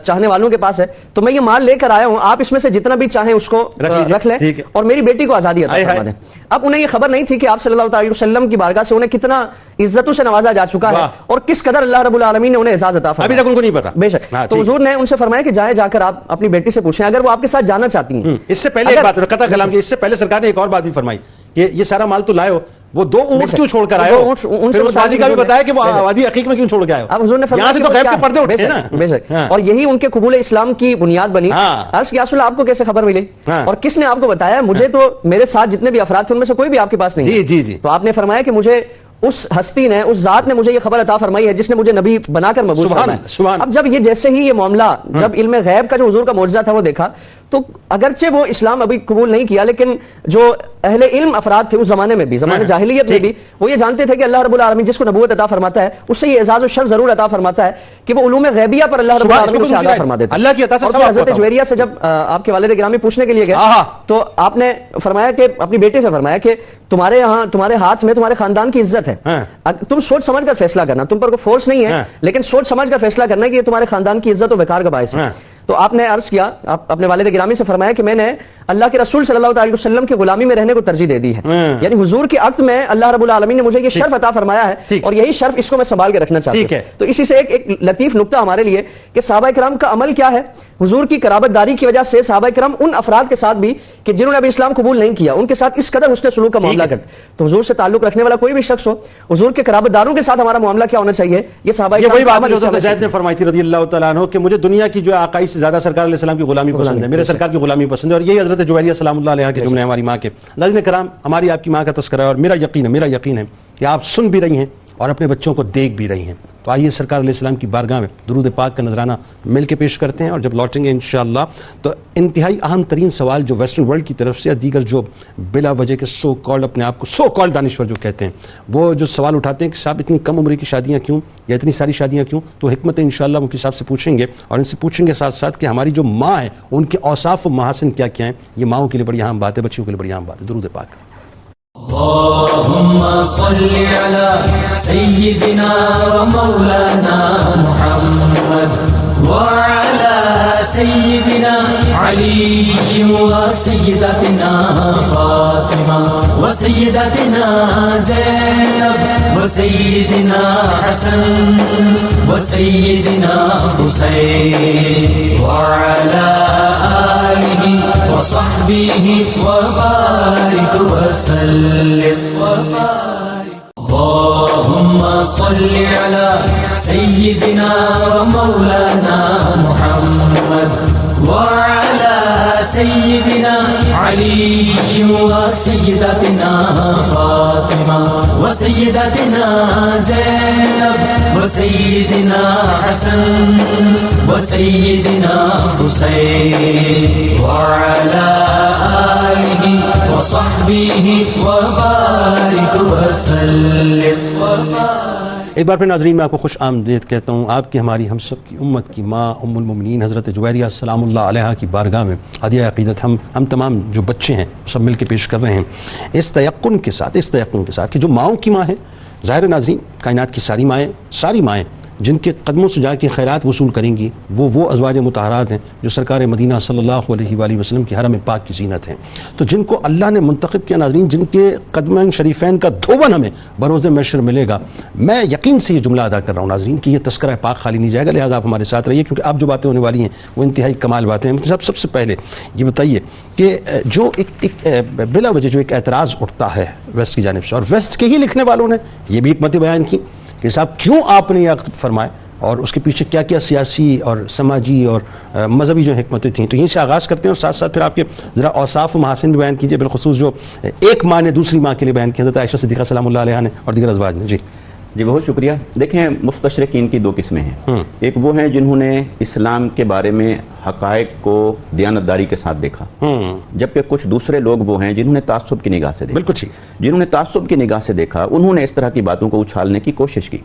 چاہنے والوں کے پاس ہے, تو میں یہ مال لے کر آیا ہوں, آپ اس میں سے جتنا بھی چاہیں اس کو رکھ لیں اور میری بیٹی کو آزادی عطا فرما دیں. اب انہیں یہ خبر نہیں تھی کہ آپ صلی اللہ علیہ وسلم کی بارگاہ سے انہیں کتنا عزتوں سے نوازا جا چکا ہے اور کس قدر اللہ رب العالمین نے انہیں اعزاز عطا فرمایا, ابھی تک ان کو نہیں پتا. بے شک. تو حضور نے ان سے فرمایا کہ جائیں جا کر آپ اپنی بیٹی سے پوچھیں اگر وہ آپ کے ساتھ جانا چاہتی ہیں. اس سے پہلے ایک بات قطع کلام کی, اس سے پہلے سرکار نے ایک اور بات بھی فرمائی کہ یہ سارا مال تو لائے ہو, وہ 2 اونٹ کیوں چھوڑ کر آئے ہو, پھر اس وادی کا بھی بتایا کہ وہ وادی عقیق میں کیوں چھوڑ کے آئے ہو. اب حضور نے فرمایا یہاں سے تو غیب کے پردے اٹھے نا. بے شک. اور یہی ان کے قبول اسلام کی بنیاد بنی. عرض کیا رسول اللہ آپ کو کیسے خبر ملی اور کس نے آپ کو بتایا؟ مجھے تو میرے ساتھ جتنے بھی افراد تھے ان میں سے کوئی بھی آپ کے پاس نہیں. جی. تو آپ نے فرمایا کہ مجھے اس ہستی نے, اس ذات نے مجھے یہ خبر عطا فرمائی ہے جس نے مجھے نبی بنا کر مبعوث فرمایا. اب جب یہ جیسے ہی یہ معاملہ جب علم غیب کا جو حضور کا معجزہ تھا وہ دیکھا تو اگرچہ وہ اسلام ابھی قبول نہیں کیا، لیکن جو اہل علم افراد تھے اس زمانے میں بھی، زمانے جاہلیت میں بھی، وہ یہ جانتے تھے کہ اللہ رب العالمین جس کو نبوت عطا فرماتا ہے اس سے یہ اعزاز و شرف ضرور عطا فرماتا ہے کہ وہ علوم غیبیہ پر اللہ رب العالمین اسے عطا فرما دیتا ہے. اللہ کی عطا سے اور حضرت جویریہ سے جب آپ کے والد گرامی پوچھنے کے لیے گئے تو آپ نے فرمایا کہ اپنی بیٹے سے فرمایا کہ تمہارے یہاں تمہارے ہاتھ میں تمہارے خاندان کی عزت ہے، تم سوچ سمجھ کر فیصلہ کرنا، تم پر کوئی فورس نہیں ہے لیکن سوچ سمجھ کر فیصلہ کرنا کہ یہ تمہارے خاندان کی عزت و وقار کا باعث ہے. تو آپ نے عرض کیا، اپنے والد گرامی سے فرمایا کہ میں نے اللہ کے رسول صلی اللہ علیہ وسلم کی غلامی میں رہنے کو ترجیح دے دی ہے، یعنی حضور کے عقد میں اللہ رب العالمین نے مجھے یہ شرف عطا فرمایا ہے اور یہی شرف اس کو میں سنبھال کے رکھنا چاہتا ہوں. تو اسی سے ایک لطیف نقطہ ہمارے لیے کہ صحابہ کرام کا عمل کیا ہے. حضور کی قرابت داری کی وجہ سے صحابہ کرام ان افراد کے ساتھ بھی کہ جنہوں نے ابھی اسلام قبول نہیں کیا ان کے ساتھ اس قدر حسن سلوک کا معاملہ کرتے. تو حضور سے تعلق رکھنے والا کوئی بھی شخص ہو، حضور کے قرابت داروں کے ساتھ ہمارا معاملہ کیا ہونا چاہیے، یہ صحابہ کرام وہی بات حضرت زید نے فرمائی تھی رضی اللہ تعالیٰ عنہ کہ مجھے دنیا کی جو آقائی سے زیادہ سرکار علیہ السلام کی غلامی پسند ہے، میرے سرکار کی غلامی پسند ہے. اور یہی حضرت جویریہ سلام اللہ علیہ کے جملے ہماری ماں کے. ناظرین کرام، ہماری آپ کی ماں کا تذکرہ ہے اور میرا یقین ہے کہ آپ سن بھی رہی ہیں اور اپنے بچوں کو دیکھ بھی رہی ہیں. تو آئیے سرکار علیہ السلام کی بارگاہ میں درود پاک کا نذرانہ مل کے پیش کرتے ہیں، اور جب لوٹیں گے انشاءاللہ تو انتہائی اہم ترین سوال جو ویسٹرن ورلڈ کی طرف سے یا دیگر جو بلا وجہ کے سو کالڈ اپنے آپ کو سو کالڈ دانشور جو کہتے ہیں، وہ جو سوال اٹھاتے ہیں کہ صاحب اتنی کم عمری کی شادیاں کیوں یا اتنی ساری شادیاں کیوں، تو حکمت انشاءاللہ مفتی صاحب سے پوچھیں گے اور ان سے پوچھیں گے ساتھ ساتھ کہ ہماری جو ماں ہے ان کے اوصاف و محاسن کیا کیا ہیں. یہ ماؤں کے لیے بڑی اہم بات ہے، بچیوں کے لیے بڑی اہم بات ہے. درود پاک. اللهم صل على سيدنا ومولانا محمد وعلى سيدنا علي وسيدتنا فاطمة وسيدتنا زينب وسيدنا حسن وسيدنا حسين وعلى آله وصحبه وبارك وسلم اللهم صل على سيدنا ومولانا محمد وعلى سيدنا علي وسيدتنا فاطمة وسيدتنا زينب وسيدنا حسن وسيدنا حسين وعلى آله وصحبه وبارك وسلم. ایک بار پھر ناظرین میں آپ کو خوش آمدید کہتا ہوں آپ کی، ہماری، ہم سب کی امت کی ماں ام المومنین حضرت جویریہ سلام اللہ علیہا کی بارگاہ میں ہدیہ عقیدت ہم تمام جو بچے ہیں سب مل کے پیش کر رہے ہیں اس تیقن کے ساتھ کہ جو ماؤں کی ماں ہے، ظاہر ناظرین کائنات کی ساری مائیں جن کے قدموں سے جا کے خیرات وصول کریں گی وہ ازواج مطہرات ہیں جو سرکار مدینہ صلی اللہ علیہ وآلہ وسلم کی حرم پاک کی زینت ہیں. تو جن کو اللہ نے منتخب کیا ناظرین، جن کے قدمین شریفین کا دھوبن ہمیں بروز محشر ملے گا. میں یقین سے یہ جملہ ادا کر رہا ہوں ناظرین کہ یہ تذکرہ پاک خالی نہیں جائے گا، لہٰذا آپ ہمارے ساتھ رہیے کیونکہ آپ جو باتیں ہونے والی ہیں وہ انتہائی کمال باتیں ہیں. سب سے پہلے یہ بتائیے کہ جو ایک بلا وجہ جو ایک اعتراض اٹھتا ہے ویسٹ کی جانب سے، اور ویسٹ کے ہی لکھنے والوں نے یہ بھی حکمت بیان کی کہ صاحب کیوں آپ نے یہ عقد فرمائے اور اس کے پیچھے کیا کیا سیاسی اور سماجی اور مذہبی جو حکمتیں تھیں. تو یہیں سے آغاز کرتے ہیں اور ساتھ ساتھ پھر آپ کے ذرا اوصاف و محاسن بھی بیان کیجئے، بالخصوص جو ایک ماں نے دوسری ماں کے لیے بیان کیا، حضرت عائشہ صدیقہ سلام اللہ علیہا نے اور دیگر ازواج نے. جی بہت شکریہ. دیکھیں مستشرقین کی دو قسمیں ہیں. ایک وہ ہیں جنہوں نے اسلام کے بارے میں حقائق کو دیانتداری کے ساتھ دیکھا، جبکہ کچھ دوسرے لوگ وہ ہیں جنہوں نے تعصب کی نگاہ سے دیکھا. بالکل ٹھیک. جنہوں نے تعصب کی نگاہ سے دیکھا انہوں نے اس طرح کی باتوں کو اچھالنے کی کوشش کی،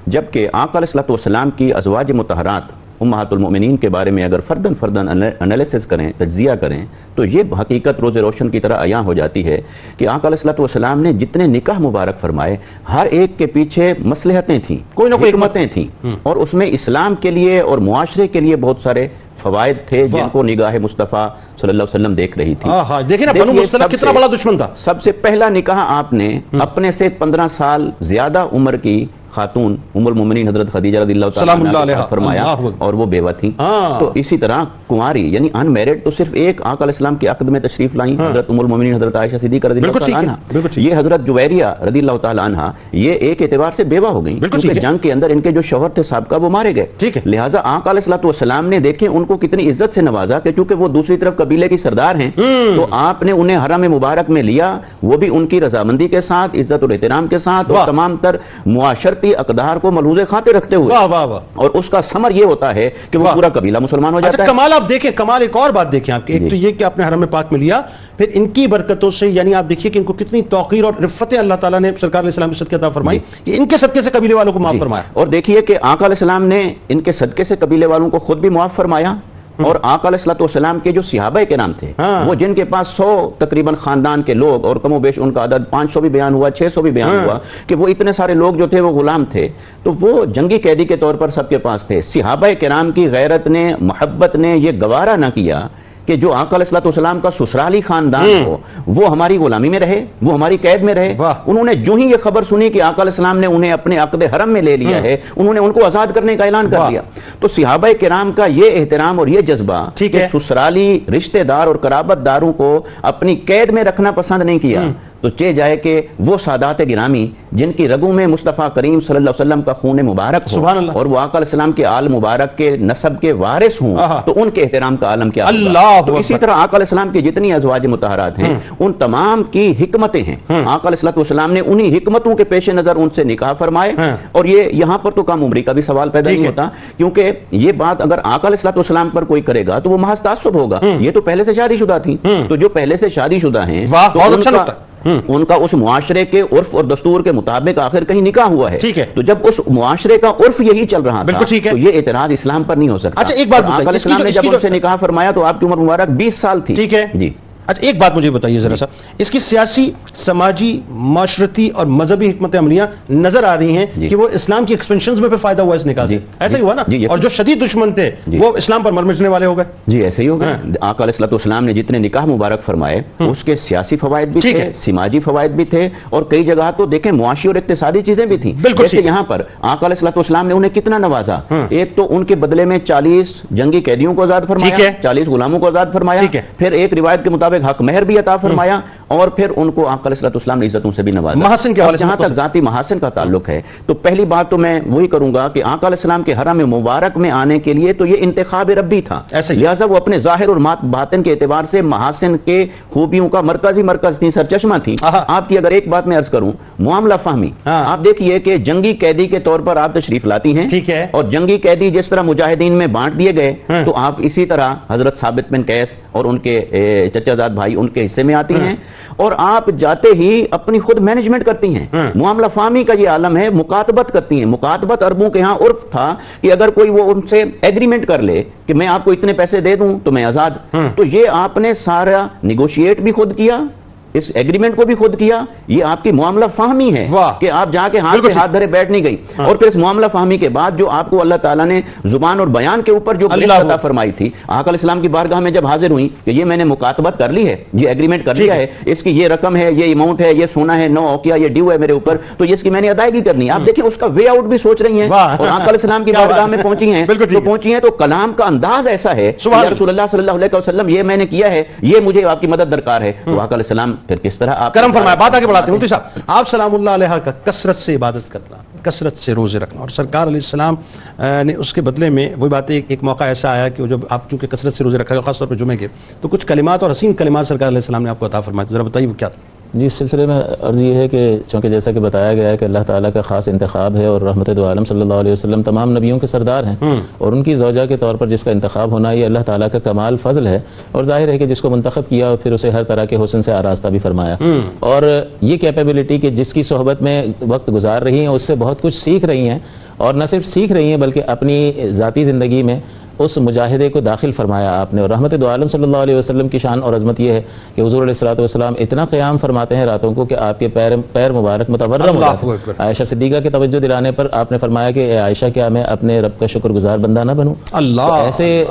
جبکہ آقا علیہ الصلوۃ والسلام کی ازواج مطہرات امہات المؤمنین کے بارے میں اگر فردن انالیسس کریں، تجزیہ کریں، تو یہ حقیقت روز روشن کی طرح عیاں ہو جاتی ہے کہ آقا علیہ الصلوۃ والسلام نے جتنے نکاح مبارک فرمائے ہر ایک کے پیچھے مصلحتیں تھیں، کوئی نہ کوئی حکمتیں تھیں، اور اس میں اسلام کے لیے اور معاشرے کے لیے بہت سارے فوائد تھے جن کو نگاہ مصطفیٰ صلی اللہ علیہ وسلم دیکھ رہی تھی. دیکھیں نا بنو مصطلق کتنا بڑا دشمن تھا. سب سے پہلا نکاح آپ نے اپنے سے 15 سال زیادہ عمر کی خاتون ام المومنین حضرت خدیجہ رضی اللہ تعالیٰ عنہا فرمایا اور وہ بیوہ تھیں. تو اسی طرح کنواری یعنی ان میرڈ تو صرف ایک آقا علیہ السلام کے عقد میں تشریف لائیں حضرت ام المومنین حضرت عائشہ صدیقہ رضی اللہ تعالیٰ عنہا. یہ حضرت جویریہ رضی اللہ تعالیٰ عنہا یہ ایک اعتبار سے بیوہ ہو گئیں کیونکہ جنگ کے اندر ان کے جو شوہر تھے سابقہ وہ مارے گئے. لہٰذا آقا علیہ السلام نے دیکھیں ان کو کتنی عزت سے نوازا کہ چونکہ وہ دوسری طرف قبیلے کی سردار ہیں تو آپ نے انہیں حرم مبارک میں لیا، وہ بھی ان کی رضامندی کے ساتھ، عزت اور احترام کے ساتھ، اور تمام تر معاشرتی کرتی اقدار کو ملحوظ خاطر رکھتے ہوئے، واہ واہ واہ، اور اس کا ثمر یہ ہوتا ہے کہ وہ پورا قبیلہ مسلمان ہو جاتا اچھا ہے۔ کمال آپ دیکھیں، کمال ایک اور بات دیکھیں آپ کی، ایک تو یہ کہ آپ نے حرم پاک میں لیا، پھر ان کی برکتوں سے، یعنی آپ دیکھیے کہ ان کو کتنی توقیر اور رفتیں اللہ تعالیٰ نے سرکار علیہ السلام کے صدقے عطا فرمائی کہ ان کے صدقے سے قبیلے والوں کو معاف فرمایا۔ اور دیکھیے کہ آقا علیہ السلام نے ان کے صدقے سے قبیلے والوں کو خود بھی معاف فرمایا، اور آقا علیہ السلام کے جو صحابہ کرام تھے، وہ جن کے پاس 100 تقریباً خاندان کے لوگ، اور کم و بیش ان کا عدد 500 بھی بیان ہوا، 600 بھی بیان ہوا، کہ وہ اتنے سارے لوگ جو تھے وہ غلام تھے، تو وہ جنگی قیدی کے طور پر سب کے پاس تھے۔ صحابہ کرام کی غیرت نے، محبت نے یہ گوارا نہ کیا کہ جو آقا علیہ السلام کا سسرالی خاندان ہو وہ ہماری غلامی میں رہے، وہ ہماری قید میں رہے۔ انہوں نے جو ہی یہ خبر سنی کہ آقا علیہ السلام نے انہیں اپنے عقد حرم میں لے لیا ہے، انہوں نے ان کو آزاد کرنے کا اعلان کر دیا۔ تو صحابہ کرام کا یہ احترام اور یہ جذبہ کہ سسرالی رشتہ دار اور قرابت داروں کو اپنی قید میں رکھنا پسند نہیں کیا، تو چہ جائے کہ وہ سادات گرامی جن کی رگوں میں مصطفیٰ کریم صلی اللہ علیہ وسلم کا خون مبارک ہو اور وہ آقا علیہ السلام کے آل مبارک کے نسب کے وارث ہوں، تو ان کے احترام کا عالم کیا ہوگا۔ تو اسی طرح آقا علیہ السلام کی جتنی ازواج مطہرات ہیں ان تمام کی حکمتیں ہیں، آقا علیہ السلام نے انہی حکمتوں کے پیش نظر ان سے نکاح فرمائے۔ اور یہ یہاں پر تو کم عمری کا بھی سوال پیدا نہیں ہوتا، کیونکہ یہ بات اگر آقا علیہ السلام پر کوئی کرے گا تو وہ محض تعصب ہوگا۔ یہ تو پہلے سے شادی شدہ تھی، تو جو پہلے سے شادی شدہ ہیں ان کا اس معاشرے کے عرف اور دستور کے مطابق آخر کہیں نکاح ہوا ہے، تو جب اس معاشرے کا عرف یہی چل رہا تھا تو یہ اعتراض اسلام پر نہیں ہو سکتا۔ اچھا ایک بات آقا علیہ السلام نے جب ان سے نکاح فرمایا تو آپ کی عمر مبارک 20 سال تھی۔ ٹھیک ہے جی۔ اچھا ایک بات مجھے بتائیے ذرا سا، اس کی سیاسی، سماجی، معاشرتی اور مذہبی حکمت عملیاں نظر آ رہی ہیں کہ وہ اسلام کی ایکسپینشنز میں پہ فائدہ ہوا اس نکاح سے، ایسا ہی ہوا نا؟ اور جو شدید دشمن تھے وہ اسلام پر مرمچنے والے ہو گئے۔ جی ایسے ہی ہوگا۔ آقا علیہ السلام نے جتنے نکاح مبارک فرمائے اس کے سیاسی فوائد بھی تھے، سماجی فوائد بھی تھے، اور کئی جگہ تو دیکھیں معاشی اور اقتصادی چیزیں بھی تھیں۔ جیسے یہاں پر آقا علیہ السلام نے انہیں کتنا نوازا، ایک تو ان کے بدلے میں 40 جنگی قیدیوں کو آزاد فرمایا، 40 غلاموں کو آزاد فرمایا، پھر ایک روایت کے مطابق حق مہر بھی عطا فرمایا، اور پھر ان کو آقا علیہ السلام نے عزتوں سے بھی نوازا۔ محاسن کے حوالے سے جہاں تک ذاتی محاسن کا تعلق ہے تو پہلی بات تو میں وہی کروں گا کہ آقا علیہ السلام کے حرم مبارک میں آنے کے لیے تو یہ انتخاب ربی تھا، لہٰذا وہ اپنے ظاہر اور باطن کے اعتبار سے محاسن کے خوبیوں کا مرکز تھی، سرچشمہ تھی۔ آپ کی اگر ایک بات میں عرض کروں، معاملہ فہمی، آپ دیکھیے کہ جنگی قیدی کے طور پر آپ تشریف لاتی ہیں، اور جنگی قیدی جس طرح مجاہدین میں بانٹ دیے گئے تو آپ اسی طرح حضرت ثابت بن قیس اور ان کے چچا زاد بھائی ان کے حصے میں آتی ہیں، اور آپ جاتے ہی اپنی خود مینجمنٹ کرتی ہیں۔ معاملہ فہمی کا یہ عالم ہے، مکاتبت کرتی ہیں۔ مکاتبت عربوں کے ہاں عرف تھا کہ اگر کوئی وہ ان سے ایگریمنٹ کر لے کہ میں آپ کو اتنے پیسے دے دوں تو میں آزاد، تو یہ آپ نے سارا نیگوشیٹ بھی خود کیا، اس ایگریمنٹ کو بھی خود کیا، یہ آپ کی معاملہ فہمی ہے کہ آپ جا کے ہاتھ سے ہاتھ دھرے بیٹھ نہیں گئی۔ اور پھر اس معاملہ فہمی کے بعد جو آپ کو اللہ تعالیٰ نے زبان اور بیان کے اوپر جو عطا فرمائی تھی، آقا علیہ السلام کی بارگاہ میں جب حاضر ہوئی کہ یہ میں نے مکاتبت کر لی ہے، یہ ایگریمنٹ کر لیا ہے، اس کی یہ رقم ہے، یہ اماؤنٹ ہے، یہ سونا ہے، 9 اوقیہ یہ ڈیو ہے میرے اوپر، تو یہ اس کی میں نے ادائیگی کرنی ہے۔ آپ دیکھیں اس کا وے آؤٹ بھی سوچ رہی ہیں، اور آقا علیہ السلام کی بارگاہ میں پہنچی ہیں تو کلام کا انداز ایسا ہے، یا رسول اللہ صلی اللہ علیہ وسلم یہ میں نے کیا ہے، یہ مجھے آپ کی مدد درکار ہے، تو آقا علیہ السلام پھر کس طرح آپ کرم فرمایا۔ بات آگے بڑھاتے ہیں مفتی صاحب، آپ سلام اللہ علیہ کا کثرت سے عبادت کرنا، کثرت سے روزے رکھنا، اور سرکار علیہ السلام نے اس کے بدلے میں وہی بات ہے، ایک موقع ایسا آیا کہ جب آپ چونکہ کثرت سے روزے رکھا گا، خاص طور پہ جمعے کے، تو کچھ کلمات اور حسین کلمات سرکار علیہ السلام نے آپ کو عطا فرمائے، ذرا بتائیے وہ کیا تھا؟ جی اس سلسلے میں عرض یہ ہے کہ چونکہ جیسا کہ بتایا گیا ہے کہ اللہ تعالیٰ کا خاص انتخاب ہے، اور رحمت دو عالم صلی اللہ علیہ وسلم تمام نبیوں کے سردار ہیں، اور ان کی زوجہ کے طور پر جس کا انتخاب ہونا یہ اللہ تعالیٰ کا کمال فضل ہے، اور ظاہر ہے کہ جس کو منتخب کیا پھر اسے ہر طرح کے حسن سے آراستہ بھی فرمایا، اور یہ کیپیبلٹی کہ جس کی صحبت میں وقت گزار رہی ہیں اس سے بہت کچھ سیکھ رہی ہیں، اور نہ صرف سیکھ رہی ہیں بلکہ اپنی ذاتی زندگی میں اس مجاہدے کو داخل فرمایا آپ نے۔ اور رحمت دو عالم صلی اللہ علیہ وسلم کی شان اور عظمت یہ ہے کہ حضور علیہ الصلوۃ اتنا قیام فرماتے ہیں راتوں کو کہ آپ کے پیر مبارک متورم ہو جاتے ہیں۔ عائشہ صدیقہ کے توجہ دلانے پر آپ نے فرمایا کہ اے عائشہ کیا میں اپنے رب کا شکر گزار بندہ نہ بنوں؟ ایسے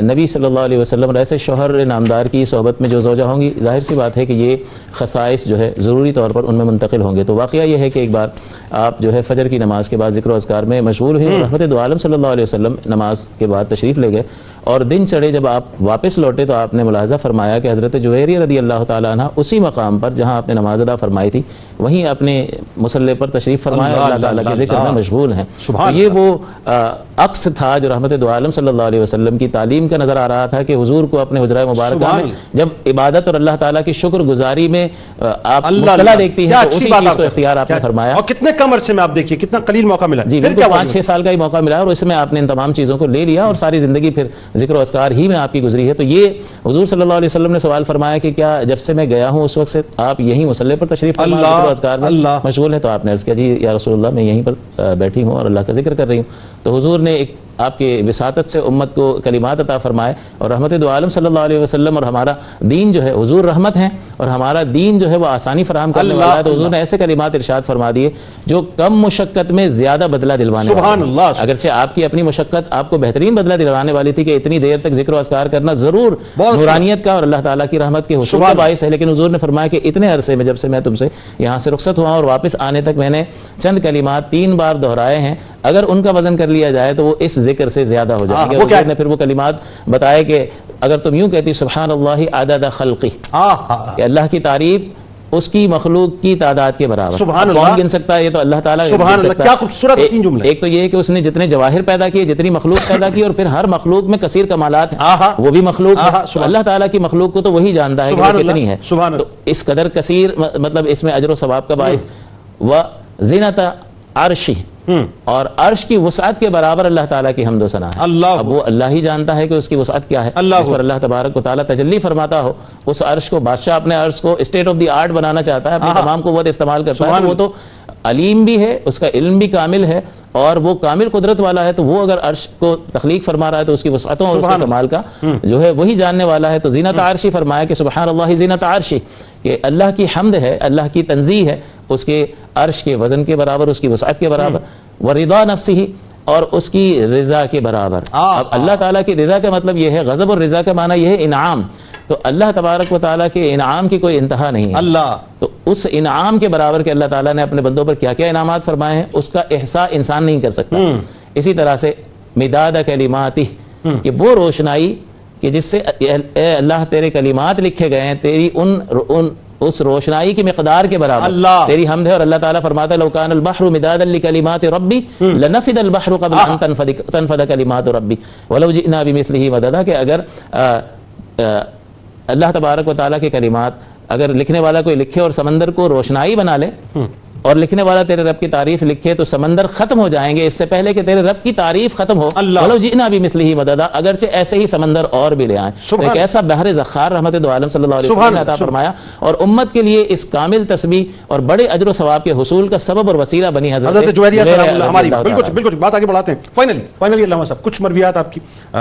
نبی صلی اللہ علیہ وسلم اور ایسے شوہر نامدار کی صحبت میں جو زوجہ ہوں گی، ظاہر سی بات ہے کہ یہ خصائص جو ہے ضروری طور پر ان میں منتقل ہوں گے۔ تو واقعہ یہ ہے کہ ایک بار آپ جو ہے فجر کی نماز کے بعد ذکر و اذکار میں مشغول ہوئے، اور رحمت دو عالم صلی اللہ علیہ وسلم نماز کے بعد تشریف لے گئے، اور دن چڑھے جب آپ واپس لوٹے تو آپ نے ملاحظہ فرمایا کہ حضرت جویریہ رضی اللہ تعالیٰ عنہ اسی مقام پر جہاں آپ نے نماز ادا فرمائی تھی وہیں اپنے مصلی پر تشریف فرمایا اور اللہ تعالیٰ کے ذکر میں مشغول ہیں. تو یہ وہ عکس تھا جو رحمت دو عالم صلی اللہ علیہ وسلم کی تعلیم کا نظر آ رہا تھا کہ حضور کو اپنے حجرہ مبارکہ میں جب عبادت اور اللہ تعالیٰ کی شکر گزاری میں آپ مطلع دیکھتی ہیں تو اسی چیز کو اختیار آپ نے فرمایا. اور کتنے کم عرصے میں آپ دیکھیے کتنا قلیل موقع ملا. جی بالکل 5-6 سال کا ہی موقع ملا اور اس میں آپ نے ان تمام چیزوں کو لے لیا اور ساری زندگی پھر ذکر و اذکار ہی میں آپ کی گزری ہے. تو یہ حضور صلی اللہ علیہ وسلم نے سوال فرمایا کہ کیا جب سے میں گیا ہوں اس وقت سے آپ یہیں مصلی پر تشریف فرما ذکر و اذکار میں مشغول ہیں؟ تو آپ نے عرض کیا جی یا رسول اللہ میں یہیں پر بیٹھی ہوں اور اللہ کا ذکر کر رہی ہوں. تو حضور نے ایک آپ کے وساطت سے امت کو کلمات عطا فرمائے اور رحمت دو عالم صلی اللہ علیہ وسلم اور ہمارا دین جو ہے حضور رحمت ہیں اور ہمارا دین جو ہے وہ آسانی فراہم کرنے والا ہے. تو حضور نے ایسے کلمات ارشاد فرما دیے جو کم مشقت میں زیادہ بدلہ دلوانے والے. اگرچہ آپ کی اپنی مشقت آپ کو بہترین بدلہ دلوانے والی تھی کہ اتنی دیر تک ذکر و اذکار کرنا ضرور نورانیت کا اور اللہ تعالیٰ کی رحمت کے حصول کا باعث ہے. لیکن حضور نے فرمایا کہ اتنے عرصے میں جب سے میں تم سے یہاں سے رخصت ہوا اور واپس آنے تک میں نے چند کلمات 3 بار دہرائے ہیں, اگر ان کا وزن کر لیا جائے تو وہ اس ذکر سے زیادہ ہو جائے گا. حضور نے پھر وہ کلمات بتائے کہ اگر تم یوں کہتی سبحان اللہ عدد خلقی, کہ اللہ کی تعریف اس کی مخلوق کی تعداد کے برابر. کون گن سکتا ہے؟ یہ تو اللہ تعالیٰ سبحان اللہ. کیا خوبصورت حسین جملہ. ایک تو یہ ہے کہ اس نے جتنے جواہر پیدا کیے, جتنی مخلوق پیدا کی, اور پھر ہر مخلوق میں کثیر کمالات ہیں, وہ بھی مخلوق ہے. اللہ تعالیٰ کی مخلوق کو تو وہی جانتا ہے کہ وہ کتنی ہے. تو اس قدر کثیر مطلب اس میں اجر و ثواب کا باعث. وزینت عرشی, اور عرش کی وسعت کے برابر اللہ تعالیٰ کی حمد و ثنا ہے. اب وہ اللہ ہی جانتا ہے کہ اس کی وسعت کیا ہے. اس پر اللہ تبارک و تعالیٰ تجلی فرماتا ہو. اس عرش کو بادشاہ اپنے عرش کو اسٹیٹ آف دی آرٹ بنانا چاہتا ہے, اپنی تمام قوت استعمال کرتا ہے. وہ تو علیم بھی ہے, اس کا علم بھی کامل ہے اور وہ کامل قدرت والا ہے. تو وہ اگر عرش کو تخلیق فرما رہا ہے تو اس کی وسعتوں اور اس کے کمال کا جو ہے وہی جاننے والا ہے. تو زینت عرشی فرمایا کہ سبحان اللہ زینت عرشی, کہ اللہ کی حمد ہے, اللہ کی تنزیہ ہے اس کے عرش کے وزن کے برابر, اس کی وسعت کے برابر. ورضا نفسہ, اور اس کی رضا کے برابر. اب اللہ تعالیٰ کی رضا کا مطلب یہ ہے, غضب اور رضا کا معنی یہ ہے انعام. تو اللہ تبارک و تعالیٰ کے انعام کی کوئی انتہا نہیں ہے. تو اس انعام کے برابر کہ اللہ تعالیٰ نے اپنے بندوں پر کیا کیا انعامات فرمائے ہیں, اس کا احصاء انسان نہیں کر سکتا. اسی طرح سے مداد کلماتہ, کہ وہ روشنائی کہ جس سے اے اللہ تیرے کلمات لکھے گئے ہیں, تیری اس روشنائی کی مقدار کے برابر تیری حمد ہے. اور اللہ تعالیٰ فرماتا ہے لو کان البحر مدادا لکلمات ربی لنفد البحر قبل ان تنفد کلمات ربی ولو جئنا بمثلہ مددا, کہ اگر اللہ تبارک و تعالیٰ کے کلمات اگر لکھنے والا کوئی لکھے اور سمندر کو روشنائی بنا لے اور لکھنے والا تیرے رب کی تعریف لکھے تو سمندر ختم ہو جائیں گے اس سے پہلے کہ تیرے رب کی تعریف ختم ہو. ولو جئنا بمثلہ مددا, اگرچہ ایسے ہی سمندر اور بھی لے آئیں. ایک ایسا بحر ذخار رحمت دو عالم صلی اللہ علیہ وسلم نے عطا فرمایا اور امت کے لیے اس کامل تسبیح اور بڑے اجر و ثواب کے حصول کا سبب اور وسیلہ بنی حضرت جویریہ سلام اللہ ہماری. بالکل بات آگے بڑھاتے ہیں. فائنلی علامہ صاحب کچھ مرویات آپ کی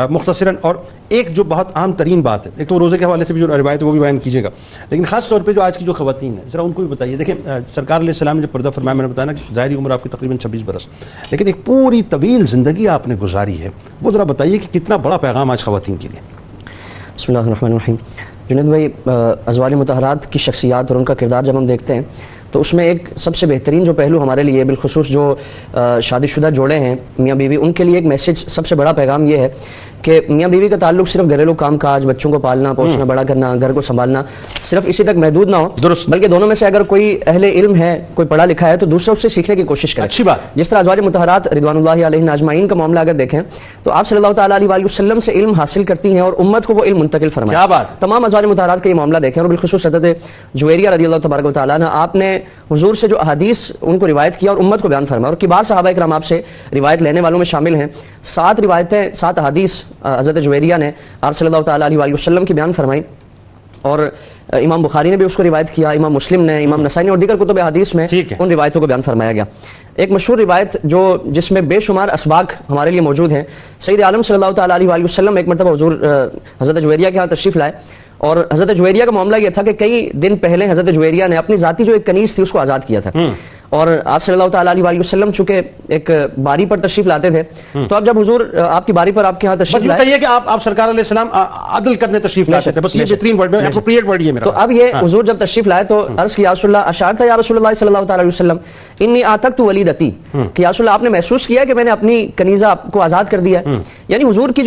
مختصراً, اور ایک جو بہت عام ترین بات ہے, ایک تو روزے کے حوالے سے بھی جو روایت ہے وہ بھی بیان کیجیے گا, لیکن خاص طور پہ جو آج کی جو خواتین ہیں ذرا ان کو بھی بتائیے. دیکھیں سرکار علیہ السلام نے جب پردہ فرمایا, میں نے بتایا نا ظاہری عمر آپ کی تقریباً 26 برس, لیکن ایک پوری طویل زندگی آپ نے گزاری ہے. وہ ذرا بتائیے کہ کتنا بڑا پیغام آج خواتین کے لیے. بسم اللہ الرحمن الرحیم. جنید بھائی, ازواج مطہرات کی شخصیات اور ان کا کردار جب ہم دیکھتے ہیں تو اس میں ایک سب سے بہترین جو پہلو ہمارے لیے بالخصوص جو شادی شدہ جوڑے ہیں میاں بیوی, ان کے لیے ایک میسج, سب سے بڑا پیغام یہ ہے کہ میاں بیوی کا تعلق صرف گھریلو کام کاج, بچوں کو پالنا پوسنا بڑا کرنا, گھر کو سنبھالنا, صرف اسی تک محدود نہ ہو. درست. بلکہ دونوں میں سے اگر کوئی اہل علم ہے, کوئی پڑھا لکھا ہے, تو دوسرا اس سے سیکھنے کی کوشش کرے. اچھی بات. جس طرح ازواج مطہرات رضوان اللہ علیہن اجمعین کا معاملہ اگر دیکھیں تو آپ صلی اللہ تعالیٰ علیہ وسلم سے علم حاصل کرتی ہیں اور امت کو وہ علم منتقل فرمایا. کیا بات. تمام ازواج مطہرات کا یہ معاملہ دیکھیں, اور بالخصوص حضرت جویریہ رضی اللہ تبارک و تعالیٰ عنہ, آپ نے حضور سے جو احادیث ان کو روایت کیا اور امت کو بیان فرمایا. اور کبار صحابہ کرام آپ سے روایت لینے والوں میں شامل ہیں. 7 روایتیں 7 احادیث حضرت جویریہ نے آپ صلی اللہ تعالیٰ علیہ وسلم کی بیان فرمائی, اور امام بخاری نے بھی اس کو روایت کیا, امام مسلم نے, امام نسائی نے, اور دیگر کتب حدیث میں ان روایتوں کو بیان فرمایا گیا. ایک مشہور روایت جس میں بے شمار اسباق ہمارے لیے موجود ہیں. سید عالم صلی اللہ تعالیٰ علیہ وسلم ایک مرتبہ حضور حضرت جویریہ کے ہاں تشریف لائے, اور حضرت جویریہ کا معاملہ یہ تھا کہ کئی دن پہلے حضرت جویریہ نے اپنی ذاتی جو ایک کنیز تھی اس کو آزاد کیا تھا, اور آپ صلی اللہ تعالیٰ علیہ وسلم چونکہ ایک باری پر تشریف لاتے تھے تو اب جب حضور آپ کی باری پر آپ کے ہاں تشریف لائے یہ کہ آپ سرکار علیہ السلام عدل کرنے تشریف لاتے تھے، بس یہ بہترین ورڈ ہے، اپروپریٹ ورڈ یہ میرا. تو اب یہ حضور جب تشریف لائے تو عرض کیا رسول اللہ اشعرت یا رسول اللہ صلی اللہ تعالیٰ علیہ وسلم انی آتقت ولیدتی، کہ یا رسول اللہ آپ نے محسوس کیا کہ میں نے اپنی کنیزہ آپ کو آزاد کر دیا ہے. یعنی حضور کی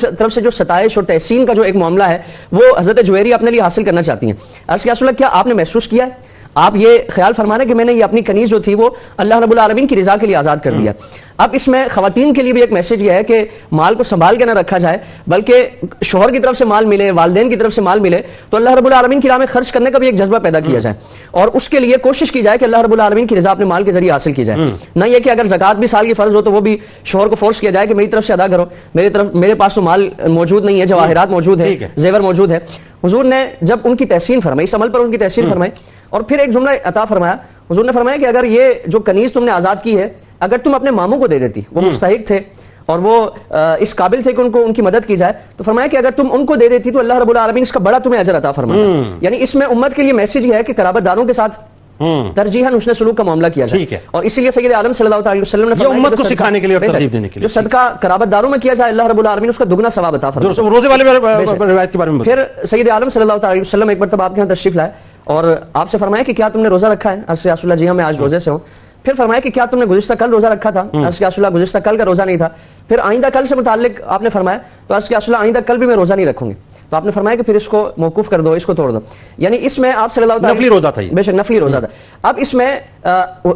طرف سے جو ستائش اور تحسین کا جو ایک معاملہ ہے وہ حضرت جویریہ اپنے لیے حاصل کرنا چاہتی ہیں. عرض کیا رسول اللہ کیا آپ نے محسوس کیا ہے، آپ یہ خیال فرمانا کہ میں نے یہ اپنی کنیز جو تھی وہ اللہ رب العالمین کی رضا کے لیے آزاد کر دیا. اب اس میں خواتین کے لیے بھی ایک میسج یہ ہے کہ مال کو سنبھال کے نہ رکھا جائے، بلکہ شوہر کی طرف سے مال ملے، والدین کی طرف سے مال ملے تو اللہ رب العالمین کی راہ میں خرچ کرنے کا بھی ایک جذبہ پیدا کیا جائے، اور اس کے لیے کوشش کی جائے کہ اللہ رب العالمین کی رضا اپنے مال کے ذریعے حاصل کی جائے. نہ یہ کہ اگر زکوٰۃ بھی سال کی فرض ہو تو وہ بھی شوہر کو فورس کیا جائے کہ میری طرف سے ادا کرو، میرے پاس تو مال موجود نہیں ہے، جواہرات موجود ہے، زیور موجود ہے. حضور نے جب ان کی تحسین فرمائی، اس عمل پر ان کی تحسین فرمائی، اور پھر ایک جملہ عطا فرمایا. حضور نے فرمایا کہ اگر یہ جو کنیز تم نے آزاد کی ہے اگر تم اپنے ماموں کو دے دیتی، وہ مستحق تھے اور وہ اس قابل تھے کہ ان کی مدد کی جائے، تو فرمایا کہ اگر تم ان کو دے دیتی تو اللہ رب العالمین اس کا بڑا تمہیں اجر عطا فرماتا. یعنی اس میں امت کے لیے میسج یہ ہے کہ قرابت داروں کے ساتھ ترجیحاً حسن سلوک کا معاملہ کیا جائے، اور اسی لیے سید عالم صلی اللہ علیہ وسلم نے فرمایا امت کو سکھانے کے لیے اور ترغیب دینے کے لیے جو صدقہ قرابت داروں میں کیا جائے اللہ رب العالمین اس کا دگنا ثواب عطا فرماتا. روزے والے روایت کے بارے میں پھر سید عالم صلی اللہ علیہ وسلم ایک مرتبہ آپ کے یہاں تشریف لائے اور آپ سے فرمایا کہ کیا تم نے روزہ رکھا ہے؟ عرض کیا رسول اللہ جی ہاں میں آج روزے سے ہوں. پھر فرمایا کہ کیا تم نے گزشتہ کل روزہ رکھا تھا؟ عرض کیا رسول اللہ گزشتہ کل کا روزہ نہیں تھا. پھر آئندہ کل سے متعلق آپ نے فرمایا تو عرض کیا رسول اللہ آئندہ کل بھی میں روزہ نہیں رکھوں گی. تو آپ نے فرمایا کہ پھر اس کو موقوف کر دو، اس کو توڑ دو. یعنی اس میں آپ صلی اللہ تعالیٰ نفلی روزہ تھا، بے شک نفلی روزہ تھا. اب اس میں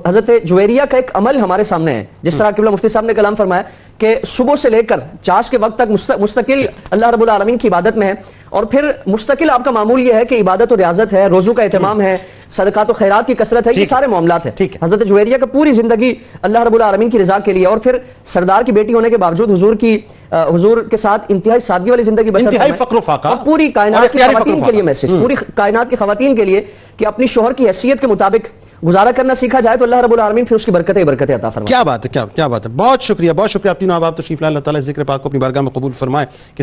حضرت جویریہ کا ایک عمل ہمارے سامنے ہے، جس طرح قبلہ مفتی صاحب نے کلام فرمایا کہ صبح سے لے کر چاش کے وقت تک مستقل اللہ رب العالمین کی عبادت میں ہے، اور پھر مستقل آپ کا معمول یہ ہے کہ عبادت و ریاضت ہے، روزوں کا اہتمام ہے، صدقات و خیرات کی کثرت ہے، یہ سارے معاملات ہیں. حضرت جویریہ کا پوری زندگی اللہ رب العالمین کی رضا کے لیے، اور پھر سردار کی بیٹی ہونے کے باوجود حضور کے ساتھ انتہائی سادگی والی زندگی بسر انتہائی فقر و فاقہ، اور پوری کائنات کی خواتین کے لیے میسج، پوری کائنات کی خواتین کے لیے کہ اپنی شوہر کی حیثیت کے مطابق گزارا کرنا سیکھا جائے تو اللہ رب العالمین پھر اس کی برکتیں عطا فرمائے. کیا بات ہے، کیا بات ہے. بہت شکریہ آپ تینوں. آپ تشریف لائے، اللہ تعالیٰ ذکر پاک کو اپنی بارگاہ میں قبول فرمائے.